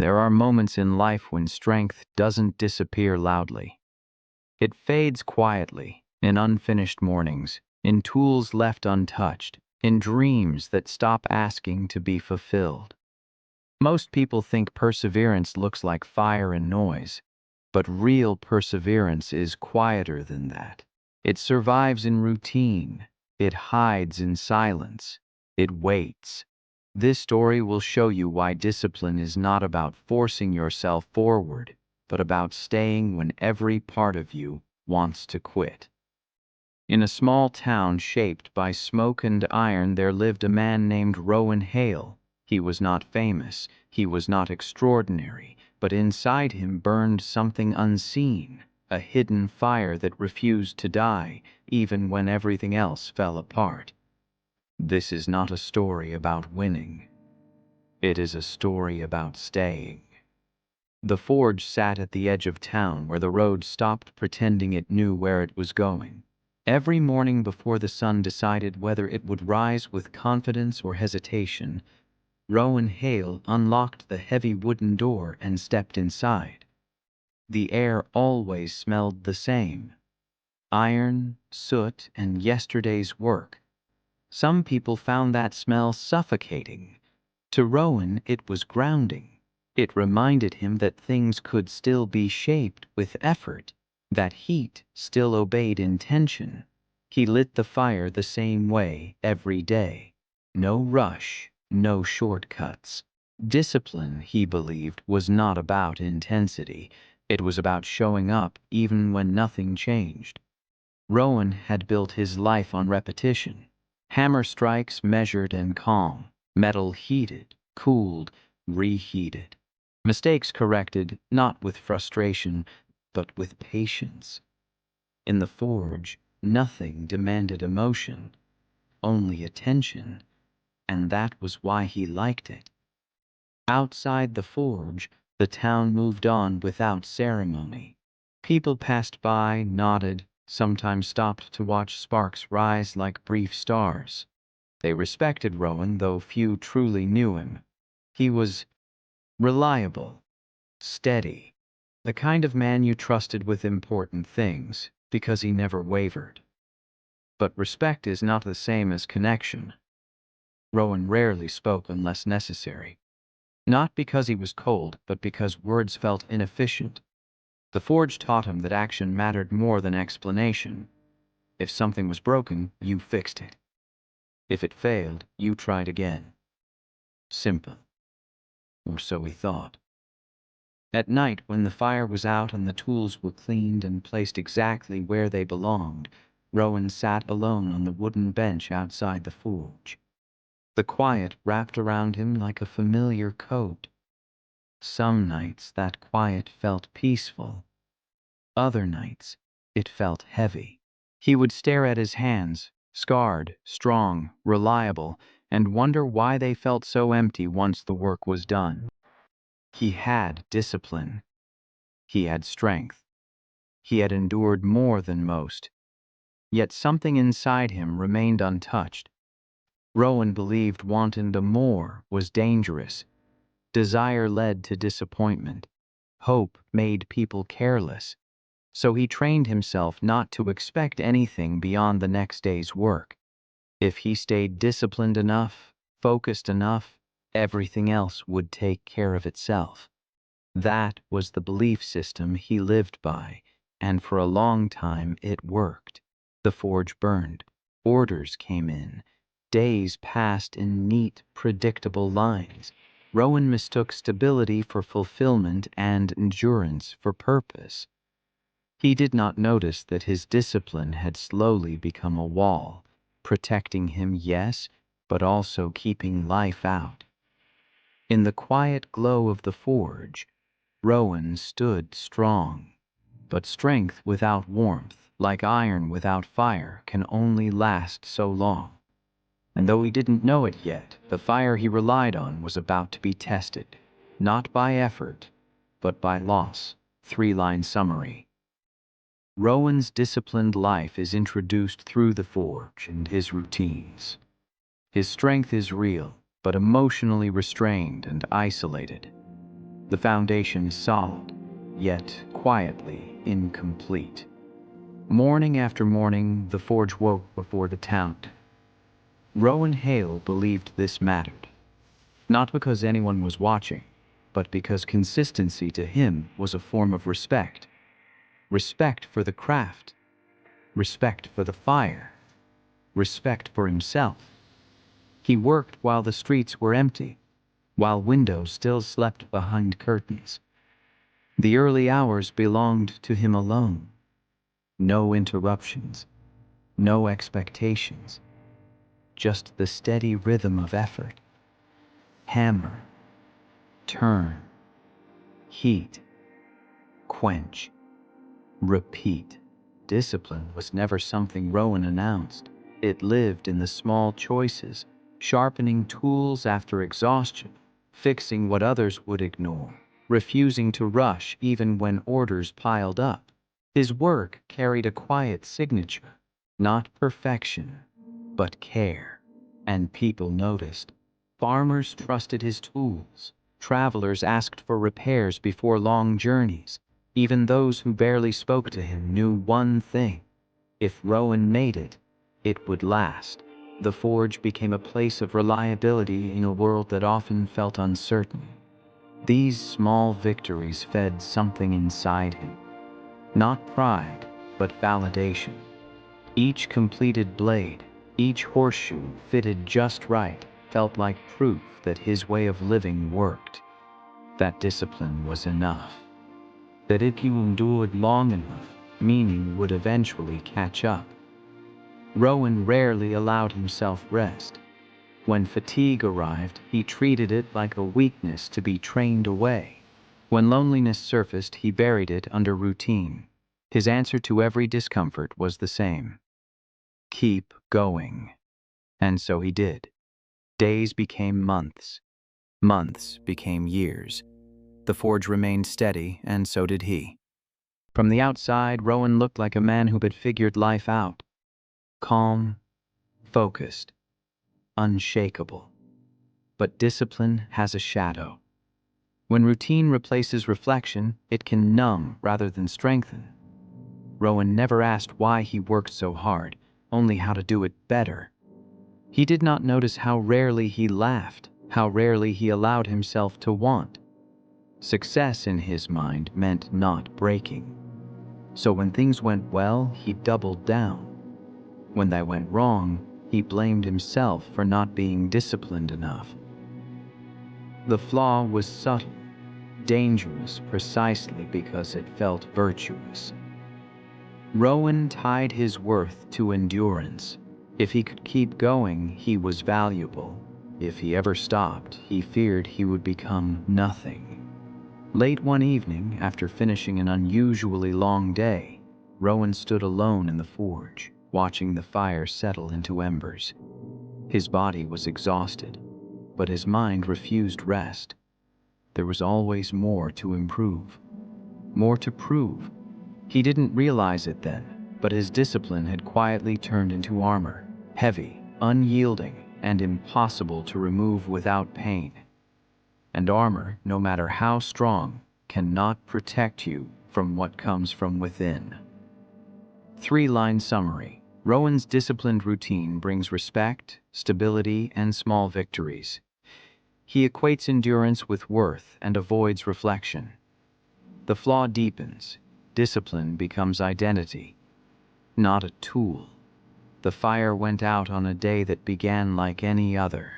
There are moments in life when strength doesn't disappear loudly. It fades quietly, in unfinished mornings, in tools left untouched, in dreams that stop asking to be fulfilled. Most people think perseverance looks like fire and noise, but real perseverance is quieter than that. It survives in routine. It hides in silence. It waits. This story will show you why discipline is not about forcing yourself forward, but about staying when every part of you wants to quit. In a small town shaped by smoke and iron, there lived a man named Rowan Hale. He was not famous, he was not extraordinary, but inside him burned something unseen, a hidden fire that refused to die, even when everything else fell apart. This is not a story about winning. It is a story about staying. The forge sat at the edge of town where the road stopped pretending it knew where it was going. Every morning before the sun decided whether it would rise with confidence or hesitation, Rowan Hale unlocked the heavy wooden door and stepped inside. The air always smelled the same: iron, soot, and yesterday's work. Some people found that smell suffocating. To Rowan, it was grounding. It reminded him that things could still be shaped with effort, that heat still obeyed intention. He lit the fire the same way every day. No rush, no shortcuts. Discipline, he believed, was not about intensity. It was about showing up even when nothing changed. Rowan had built his life on repetition. Hammer strikes measured and calm, metal heated, cooled, reheated. Mistakes corrected, not with frustration, but with patience. In the forge, nothing demanded emotion, only attention, and that was why he liked it. Outside the forge, the town moved on without ceremony. People passed by, nodded, sometimes stopped to watch sparks rise like brief stars. They respected Rowan, though few truly knew him. He was reliable, steady, the kind of man you trusted with important things, because he never wavered. But respect is not the same as connection. Rowan rarely spoke unless necessary. Not because he was cold, but because words felt inefficient. The forge taught him that action mattered more than explanation. If something was broken, you fixed it. If it failed, you tried again. Simple. Or so he thought. At night, when the fire was out and the tools were cleaned and placed exactly where they belonged, Rowan sat alone on the wooden bench outside the forge. The quiet wrapped around him like a familiar coat. Some nights that quiet felt peaceful. Other nights, it felt heavy. He would stare at his hands, scarred, strong, reliable, and wonder why they felt so empty once the work was done. He had discipline. He had strength. He had endured more than most. Yet something inside him remained untouched. Rowan believed wanting the more was dangerous. Desire led to disappointment. Hope made people careless. So he trained himself not to expect anything beyond the next day's work. If he stayed disciplined enough, focused enough, everything else would take care of itself. That was the belief system he lived by, and for a long time it worked. The forge burned. Orders came in. Days passed in neat, predictable lines. Rowan mistook stability for fulfillment and endurance for purpose. He did not notice that his discipline had slowly become a wall, protecting him, yes, but also keeping life out. In the quiet glow of the forge, Rowan stood strong. But strength without warmth, like iron without fire, can only last so long. And though he didn't know it yet, the fire he relied on was about to be tested, not by effort, but by loss. 3-line summary. Rowan's disciplined life is introduced through the forge and his routines. His strength is real, but emotionally restrained and isolated. The foundation solid, yet quietly incomplete. Morning after morning, the forge woke before the town. Rowan Hale believed this mattered, not because anyone was watching, but because consistency to him was a form of respect. Respect for the craft, respect for the fire, respect for himself. He worked while the streets were empty, while windows still slept behind curtains. The early hours belonged to him alone. No interruptions, no expectations, just the steady rhythm of effort. Hammer, turn, heat, quench, repeat. Discipline was never something Rowan announced. It lived in the small choices, sharpening tools after exhaustion, fixing what others would ignore, refusing to rush even when orders piled up. His work carried a quiet signature, not perfection, but care. And people noticed. Farmers trusted his tools. Travelers asked for repairs before long journeys. Even those who barely spoke to him knew one thing: if Rowan made it, it would last. The forge became a place of reliability in a world that often felt uncertain. These small victories fed something inside him. Not pride, but validation. Each completed blade, each horseshoe fitted just right, felt like proof that his way of living worked. That discipline was enough. That if you endured long enough, meaning would eventually catch up. Rowan rarely allowed himself rest. When fatigue arrived, he treated it like a weakness to be trained away. When loneliness surfaced, he buried it under routine. His answer to every discomfort was the same: keep going. And so he did. Days became months. Months became years. The forge remained steady, and so did he. From the outside, Rowan looked like a man who had figured life out. Calm, focused, unshakable. But discipline has a shadow. When routine replaces reflection, it can numb rather than strengthen. Rowan never asked why he worked so hard, only how to do it better. He did not notice how rarely he laughed, how rarely he allowed himself to want. Success in his mind meant not breaking. So when things went well, he doubled down. When they went wrong, he blamed himself for not being disciplined enough. The flaw was subtle, dangerous precisely because it felt virtuous. Rowan tied his worth to endurance. If he could keep going, he was valuable. If he ever stopped, he feared he would become nothing. Late one evening, after finishing an unusually long day, Rowan stood alone in the forge, watching the fire settle into embers. His body was exhausted, but his mind refused rest. There was always more to improve, more to prove. He didn't realize it then, but his discipline had quietly turned into armor, heavy, unyielding, and impossible to remove without pain. And armor, no matter how strong, cannot protect you from what comes from within. Three-line summary. Rowan's disciplined routine brings respect, stability, and small victories. He equates endurance with worth and avoids reflection. The flaw deepens. Discipline becomes identity, not a tool. The fire went out on a day that began like any other.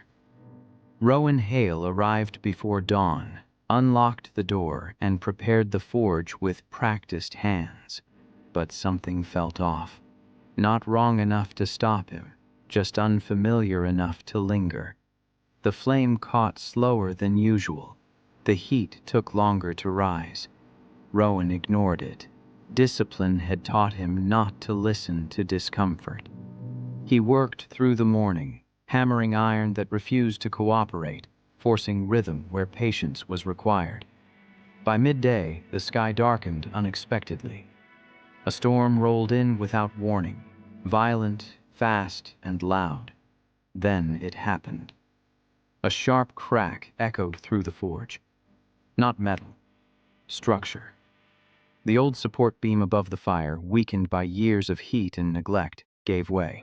Rowan Hale arrived before dawn, unlocked the door, and prepared the forge with practiced hands. But something felt off. Not wrong enough to stop him, just unfamiliar enough to linger. The flame caught slower than usual. The heat took longer to rise. Rowan ignored it. Discipline had taught him not to listen to discomfort. He worked through the morning, hammering iron that refused to cooperate, forcing rhythm where patience was required. By midday, the sky darkened unexpectedly. A storm rolled in without warning, violent, fast, and loud. Then it happened. A sharp crack echoed through the forge. Not metal. Structure. The old support beam above the fire, weakened by years of heat and neglect, gave way.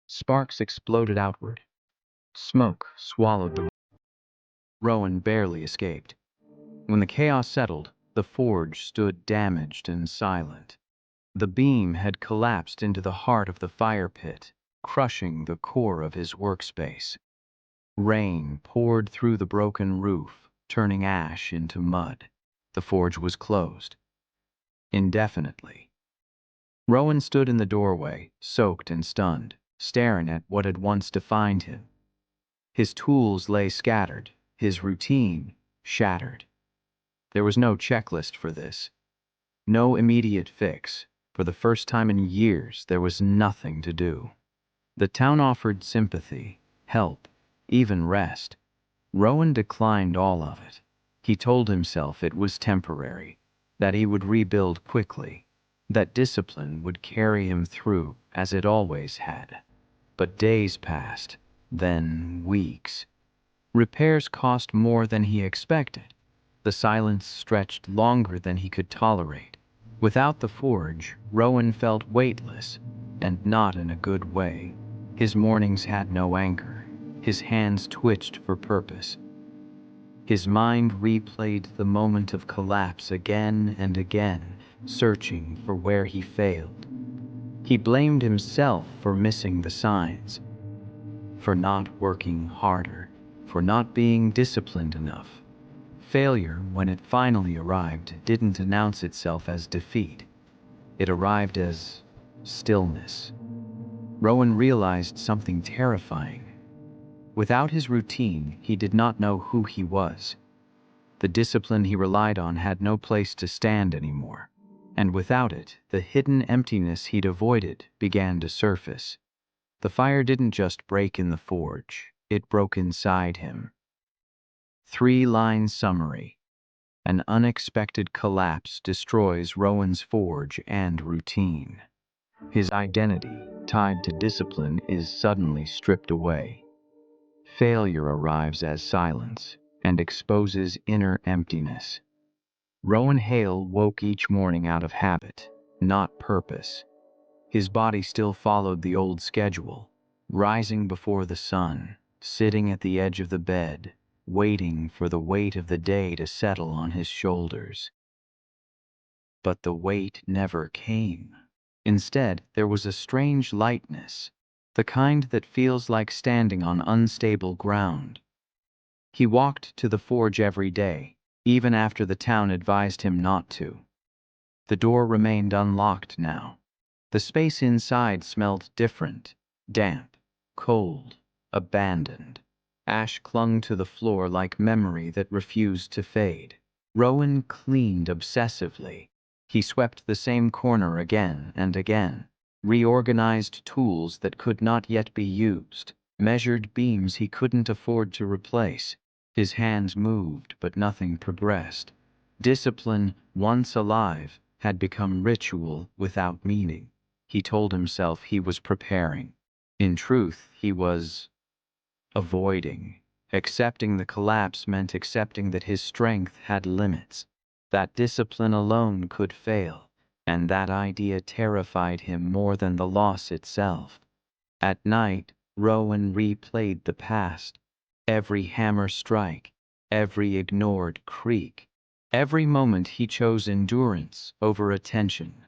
Sparks exploded outward. Smoke swallowed the Rowan barely escaped. When the chaos settled, the forge stood damaged and silent. The beam had collapsed into the heart of the fire pit, crushing the core of his workspace. Rain poured through the broken roof, turning ash into mud. The forge was closed. Indefinitely. Rowan stood in the doorway, soaked and stunned, staring at what had once defined him. His tools lay scattered, his routine shattered. There was no checklist for this, no immediate fix. For the first time in years, there was nothing to do. The town offered sympathy, help, even rest. Rowan declined all of it. He told himself it was temporary, that he would rebuild quickly, that discipline would carry him through as it always had. But days passed, then weeks. Repairs cost more than he expected. The silence stretched longer than he could tolerate. Without the forge, Rowan felt weightless, and not in a good way. His mornings had no anchor. His hands twitched for purpose. His mind replayed the moment of collapse again and again, searching for where he failed. He blamed himself for missing the signs, for not working harder, for not being disciplined enough. Failure, when it finally arrived, didn't announce itself as defeat. It arrived as stillness. Rowan realized something terrifying. Without his routine, he did not know who he was. The discipline he relied on had no place to stand anymore. And without it, the hidden emptiness he'd avoided began to surface. The fire didn't just break in the forge, it broke inside him. 3-line summary. An unexpected collapse destroys Rowan's forge and routine. His identity, tied to discipline, is suddenly stripped away. Failure arrives as silence and exposes inner emptiness. Rowan Hale woke each morning out of habit, not purpose. His body still followed the old schedule, rising before the sun, sitting at the edge of the bed, waiting for the weight of the day to settle on his shoulders. But the weight never came. Instead, there was a strange lightness, the kind that feels like standing on unstable ground. He walked to the forge every day, even after the town advised him not to. The door remained unlocked now. The space inside smelled different, damp, cold, abandoned. Ash clung to the floor like memory that refused to fade. Rowan cleaned obsessively. He swept the same corner again and again, reorganized tools that could not yet be used, measured beams he couldn't afford to replace. His hands moved, but nothing progressed. Discipline, once alive, had become ritual without meaning. He told himself he was preparing. In truth, he was avoiding. Accepting the collapse meant accepting that his strength had limits, that discipline alone could fail, and that idea terrified him more than the loss itself. At night, Rowan replayed the past. Every hammer strike, every ignored creak, every moment he chose endurance over attention.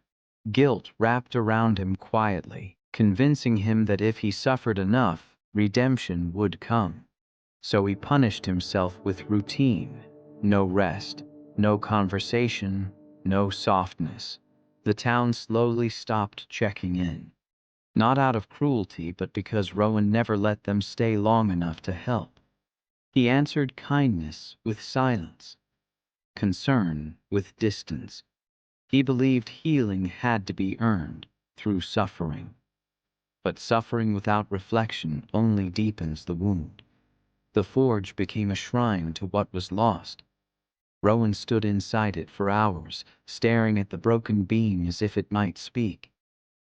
Guilt wrapped around him quietly, convincing him that if he suffered enough, redemption would come. So he punished himself with routine. No rest, no conversation, no softness. The town slowly stopped checking in. Not out of cruelty, but because Rowan never let them stay long enough to help. He answered kindness with silence, concern with distance. He believed healing had to be earned through suffering. But suffering without reflection only deepens the wound. The forge became a shrine to what was lost. Rowan stood inside it for hours, staring at the broken beam as if it might speak.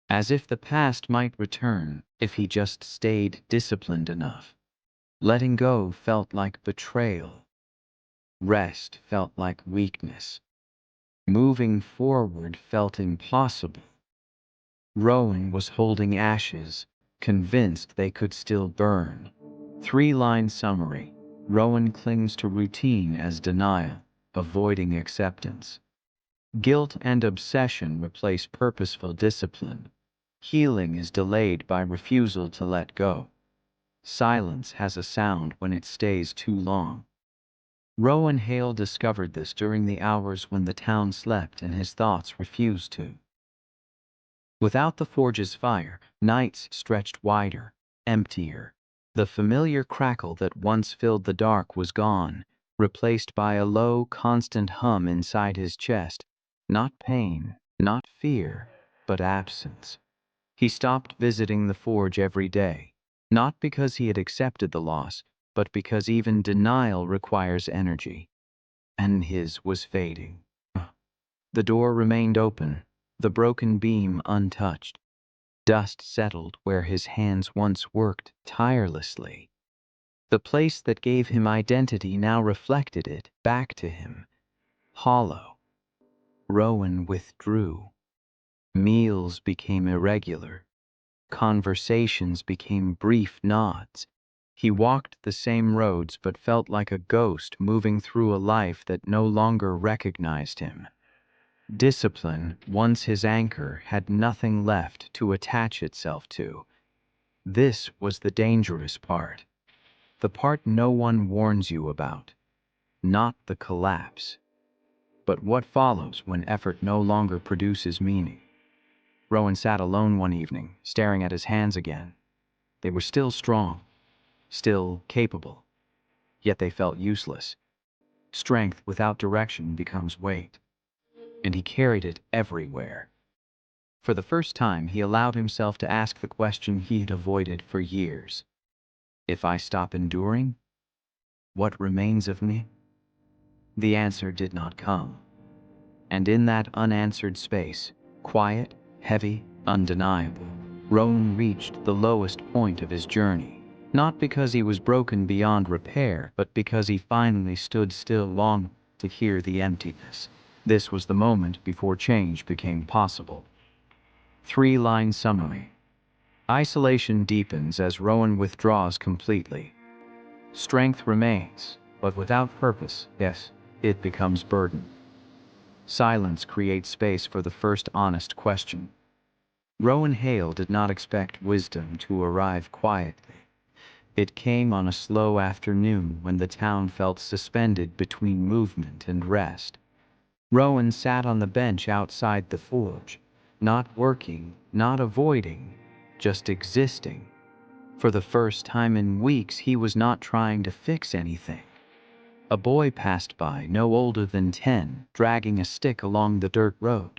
As if the past might return if he just stayed disciplined enough. Letting go felt like betrayal. Rest felt like weakness. Moving forward felt impossible. Rowan was holding ashes, convinced they could still burn. Three-line summary. Rowan clings to routine as denial, avoiding acceptance. Guilt and obsession replace purposeful discipline. Healing is delayed by refusal to let go. Silence has a sound when it stays too long. Rowan Hale discovered this during the hours when the town slept and his thoughts refused to. Without the forge's fire, nights stretched wider, emptier. The familiar crackle that once filled the dark was gone, replaced by a low, constant hum inside his chest. Not pain, not fear, but absence. He stopped visiting the forge every day, not because he had accepted the loss, but because even denial requires energy. And his was fading. The door remained open, the broken beam untouched. Dust settled where his hands once worked tirelessly. The place that gave him identity now reflected it back to him, hollow. Rowan withdrew. Meals became irregular. Conversations became brief nods. He walked the same roads but felt like a ghost moving through a life that no longer recognized him. Discipline, once his anchor, had nothing left to attach itself to. This was the dangerous part. The part no one warns you about. Not the collapse, but what follows when effort no longer produces meaning. Rowan sat alone one evening, staring at his hands again. They were still strong, still capable, yet they felt useless. Strength without direction becomes weight, and he carried it everywhere. For the first time, he allowed himself to ask the question he had avoided for years. If I stop enduring, what remains of me? The answer did not come. And in that unanswered space, quiet, heavy, undeniable, Rowan reached the lowest point of his journey. Not because he was broken beyond repair, but because he finally stood still long to hear the emptiness. This was the moment before change became possible. Three-line summary. Isolation deepens as Rowan withdraws completely. Strength remains, but without purpose, yes, it becomes burden. Silence creates space for the first honest question. Rowan Hale did not expect wisdom to arrive quietly. It came on a slow afternoon when the town felt suspended between movement and rest. Rowan sat on the bench outside the forge, not working, not avoiding, just existing. For the first time in weeks, he was not trying to fix anything. A boy passed by, no older than 10, dragging a stick along the dirt road.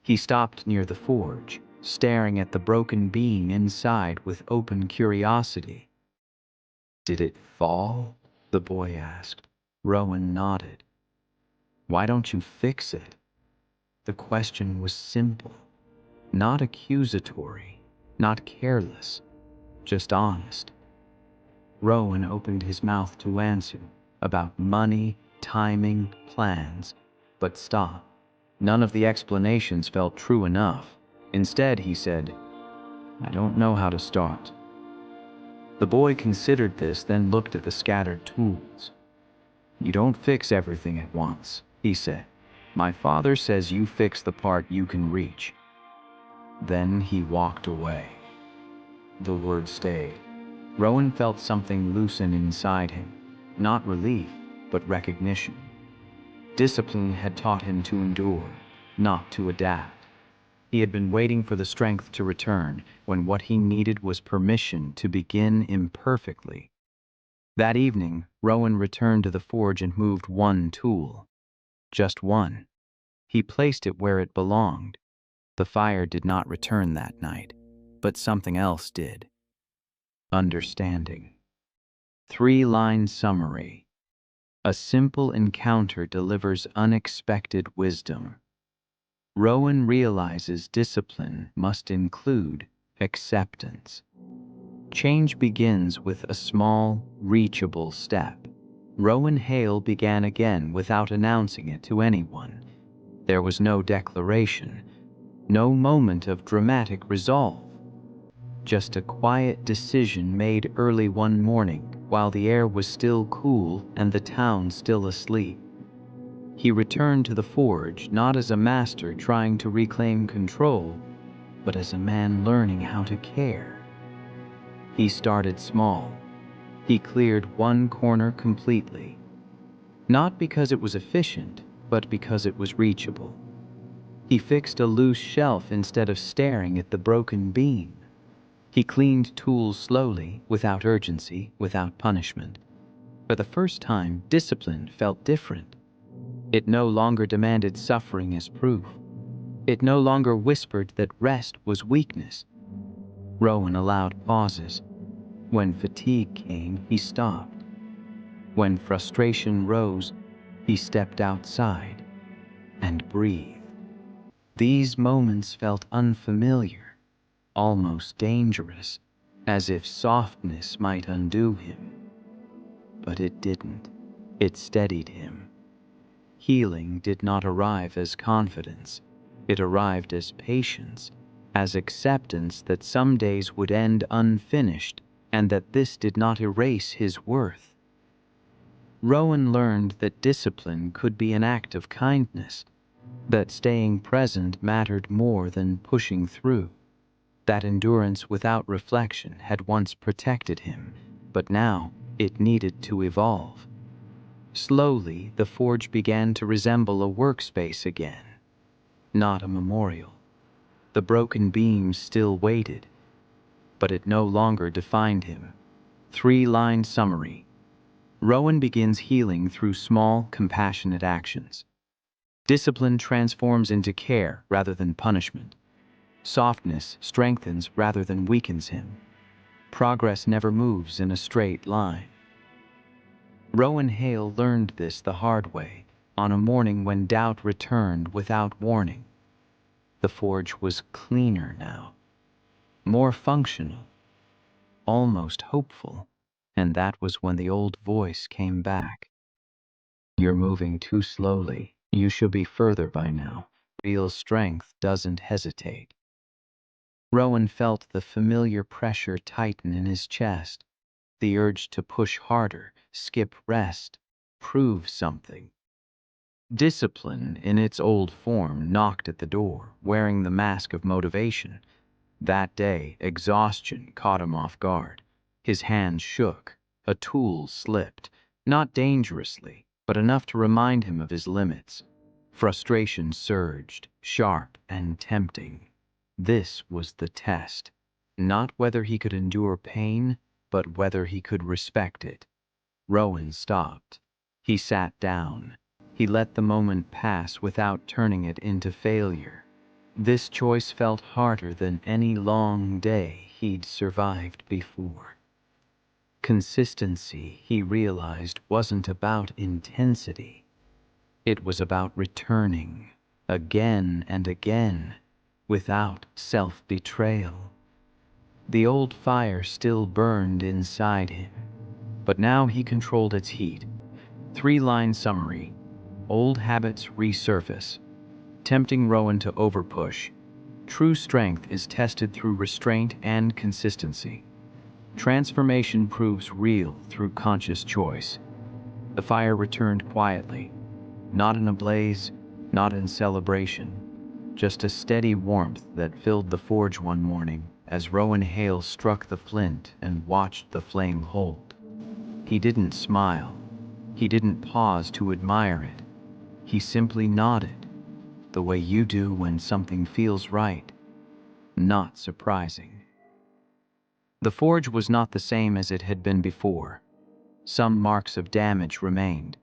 He stopped near the forge, staring at the broken beam inside with open curiosity. "Did it fall?" the boy asked. Rowan nodded. "Why don't you fix it?" The question was simple, not accusatory, not careless, just honest. Rowan opened his mouth to answer, about money, timing, plans, but stopped. None of the explanations felt true enough. Instead, he said, "I don't know how to start." The boy considered this, then looked at the scattered tools. "You don't fix everything at once," he said. "My father says you fix the part you can reach." Then he walked away. The word stayed. Rowan felt something loosen inside him, not relief, but recognition. Discipline had taught him to endure, not to adapt. He had been waiting for the strength to return, when what he needed was permission to begin imperfectly. That evening, Rowan returned to the forge and moved one tool. Just one. He placed it where it belonged. The fire did not return that night, but something else did. Understanding. Three-line summary. A simple encounter delivers unexpected wisdom. Rowan realizes discipline must include acceptance. Change begins with a small, reachable step. Rowan Hale began again without announcing it to anyone. There was no declaration, no moment of dramatic resolve. Just a quiet decision made early one morning while the air was still cool and the town still asleep. He returned to the forge not as a master trying to reclaim control, but as a man learning how to care. He started small. He cleared one corner completely. Not because it was efficient, but because it was reachable. He fixed a loose shelf instead of staring at the broken beam. He cleaned tools slowly, without urgency, without punishment. For the first time, discipline felt different. It no longer demanded suffering as proof. It no longer whispered that rest was weakness. Rowan allowed pauses. When fatigue came, he stopped. When frustration rose, he stepped outside and breathed. These moments felt unfamiliar, almost dangerous, as if softness might undo him. But it didn't. It steadied him. Healing did not arrive as confidence. It arrived as patience, as acceptance that some days would end unfinished and that this did not erase his worth. Rowan learned that discipline could be an act of kindness, that staying present mattered more than pushing through, that endurance without reflection had once protected him, but now it needed to evolve. Slowly, the forge began to resemble a workspace again, not a memorial. The broken beams still waited, but it no longer defined him. 3-line summary. Rowan begins healing through small, compassionate actions. Discipline transforms into care rather than punishment. Softness strengthens rather than weakens him. Progress never moves in a straight line. Rowan Hale learned this the hard way, on a morning when doubt returned without warning. The forge was cleaner now, more functional, almost hopeful, and that was when the old voice came back. You're moving too slowly. You should be further by now. Real strength doesn't hesitate. Rowan felt the familiar pressure tighten in his chest, the urge to push harder, skip rest, prove something. Discipline, in its old form, knocked at the door, wearing the mask of motivation. That day, exhaustion caught him off guard. His hands shook. A tool slipped, not dangerously, but enough to remind him of his limits. Frustration surged, sharp and tempting. This was the test. Not whether he could endure pain, but whether he could respect it. Rowan stopped. He sat down. He let the moment pass without turning it into failure. This choice felt harder than any long day he'd survived before. Consistency, he realized, wasn't about intensity. It was about returning, again and again, without self-betrayal. The old fire still burned inside him, but now he controlled its heat. 3-line summary. Old habits resurface, tempting Rowan to overpush. True strength is tested through restraint and consistency. Transformation proves real through conscious choice. The fire returned quietly, not in a blaze, not in celebration, just a steady warmth that filled the forge one morning as Rowan Hale struck the flint and watched the flame hold. He didn't smile. He didn't pause to admire it. He simply nodded, the way you do when something feels right. Not surprising. The forge was not the same as it had been before. Some marks of damage remained.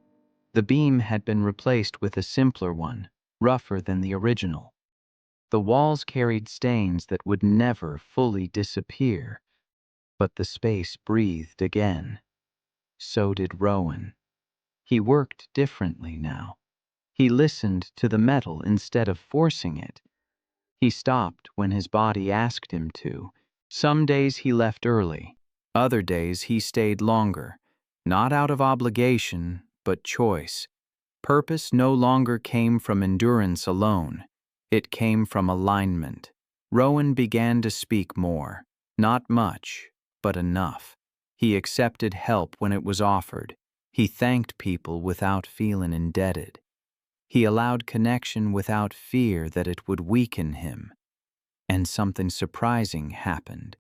The beam had been replaced with a simpler one, rougher than the original. The walls carried stains that would never fully disappear, but the space breathed again. So did Rowan. He worked differently now. He listened to the metal instead of forcing it. He stopped when his body asked him to. Some days he left early. Other days he stayed longer. not out of obligation, but choice. Purpose no longer came from endurance alone. It came from alignment. Rowan began to speak more. Not much, but enough. He accepted help when it was offered. He thanked people without feeling indebted. He allowed connection without fear that it would weaken him. And something surprising happened.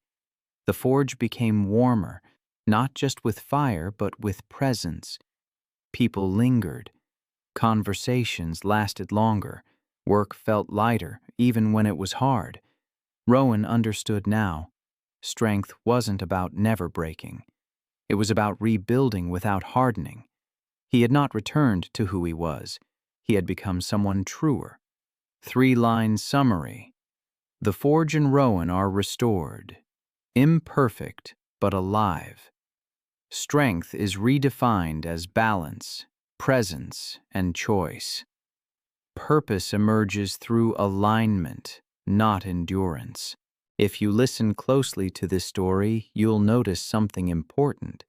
The forge became warmer, not just with fire, but with presence. People lingered. Conversations lasted longer. Work felt lighter, even when it was hard. Rowan understood now. Strength wasn't about never breaking. It was about rebuilding without hardening. He had not returned to who he was. He had become someone truer. 3-line summary. The forge and Rowan are restored. Imperfect, but alive. Strength is redefined as balance, presence, and choice. Purpose emerges through alignment, not endurance. If you listen closely to this story, you'll notice something important.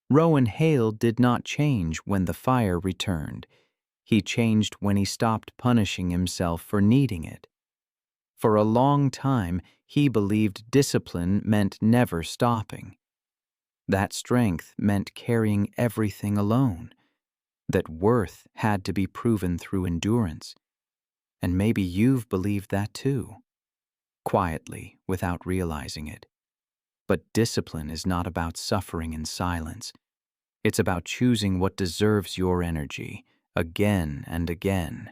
Rowan Hale did not change when the fire returned. He changed when he stopped punishing himself for needing it. For a long time, he believed discipline meant never stopping. That strength meant carrying everything alone. That worth had to be proven through endurance. And maybe you've believed that too, quietly, without realizing it. But discipline is not about suffering in silence. It's about choosing what deserves your energy, again and again.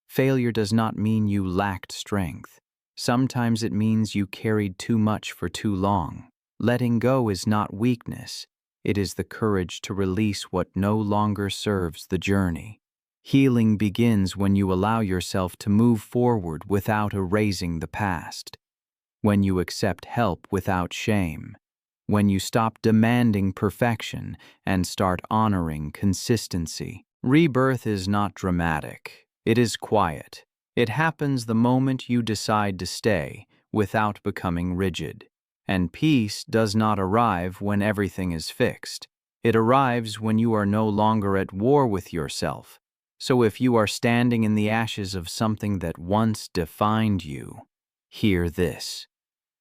Failure does not mean you lacked strength. Sometimes it means you carried too much for too long. Letting go is not weakness. It is the courage to release what no longer serves the journey. Healing begins when you allow yourself to move forward without erasing the past. When you accept help without shame. When you stop demanding perfection and start honoring consistency. Rebirth is not dramatic. It is quiet. It happens the moment you decide to stay without becoming rigid. And peace does not arrive when everything is fixed. It arrives when you are no longer at war with yourself. So if you are standing in the ashes of something that once defined you, hear this.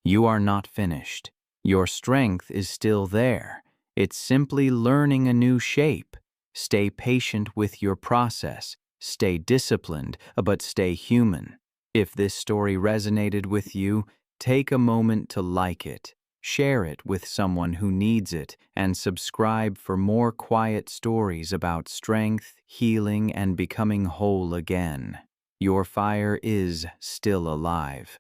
You are not finished. Your strength is still there. It's simply learning a new shape. Stay patient with your process. Stay disciplined, but stay human. If this story resonated with you, take a moment to like it, share it with someone who needs it, and subscribe for more quiet stories about strength, healing, and becoming whole again. Your fire is still alive.